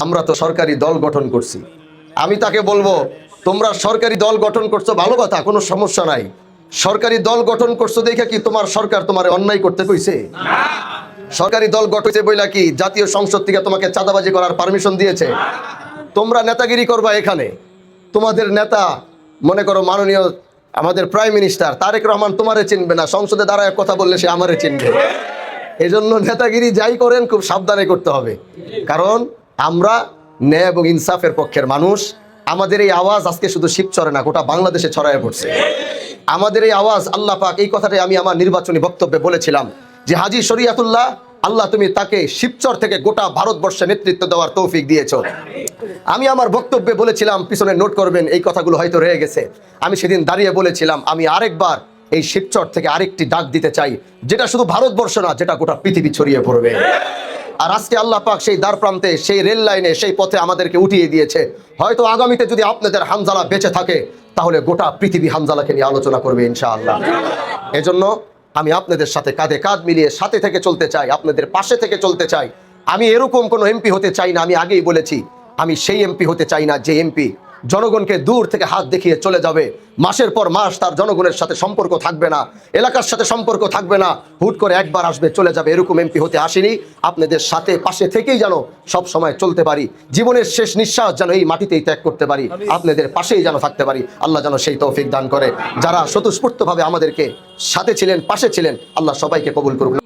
আমরা তো সরকারি দল গঠন করছি। আমি তাকে বলবো, তোমরা সরকারি দল গঠন করছো ভালো কথা, কোনো সমস্যা নাই। সরকারি দল গঠন করছো দেখে কি তোমার সরকার তোমার অন্যায় করতে কইছে? সরকারি দল গঠন বইলা কি জাতীয় সংসদ থেকে তোমাকে চাঁদাবাজি করার পারমিশন দিয়েছে? তোমরা নেতাগিরি করবা এখানে। তোমাদের নেতা মনে করো মাননীয় আমাদের প্রাইম মিনিস্টার তারেক রহমান তোমারে চিনবে না, সংসদে দাঁড়ায় কথা বললে সে আমারে চিনবে। এই জন্য নেতাগিরি যাই করেন খুব সাবধানে করতে হবে, কারণ আমরা ন্যায় এবং ইনসাফের পক্ষের মানুষ। আমাদের এই আওয়াজ আজকে শুধু শিবচরে না, গোটা বাংলাদেশে ছড়ায় পড়ছে। আমাদের এই আওয়াজ আল্লাহ পাক, এই কথাটাই আমি আমার নির্বাচনী বক্তব্যে বলেছিলাম যে হাজী শরীয়তুল্লাহ, আল্লাহ তুমি তাকে শিবচর থেকে গোটা ভারতবর্ষে নেতৃত্ব দেওয়ার তৌফিক দিয়েছো। আমি আমার বক্তব্যে বলেছিলাম, পিছনে নোট করবেন, এই কথাগুলো হয়তো রয়ে গেছে। আমি সেদিন দাঁড়িয়ে বলেছিলাম, আমি আরেকবার এই শিবচর থেকে আরেকটি ডাক দিতে চাই, যেটা শুধু ভারতবর্ষ না, যেটা গোটা পৃথিবী ছড়িয়ে পড়বে। আর আজকে আল্লাহ পাক সেই দ্বার প্রান্তে, সেই রেল লাইনে, সেই পথে আমাদেরকে উঠিয়ে দিয়েছে। হয়তো আগামীতে যদি আপনাদের হানজালা বেঁচে থাকে, তাহলে গোটা পৃথিবী হানজালাকে নিয়ে আলোচনা করবে ইনশাআল্লাহ। এজন্য আমি আপনাদের সাথে কাঁধে কাঁধ মিলিয়ে সাথে থেকে চলতে চাই, আপনাদের পাশে থেকে চলতে চাই। আমি এরকম কোনো এমপি হতে চাই না। আমি আগেই বলেছি, আমি সেই এমপি হতে চাই না যে এমপি জনগণকে দূর থেকে হাত দেখিয়ে চলে যাবে, মাসের পর মাস তার জনগণের সাথে সম্পর্ক থাকবে না, এলাকার সাথে সম্পর্ক থাকবে না, হুট করে একবার আসবে চলে যাবে। এরকম এমপি হতে আসেনি। আপনাদের সাথে পাশে থেকেই যেন সব সময় চলতে পারি, জীবনের শেষ নিঃশ্বাস যেন এই মাটিতেই ত্যাগ করতে পারি, আপনাদের পাশেই যেন থাকতে পারি। আল্লাহ যেন সেই তৌফিক দান করে। যারা স্বতঃস্ফূর্তভাবে আমাদেরকে সাথে ছিলেন, পাশে ছিলেন, আল্লাহ সবাইকে কবুল করুন।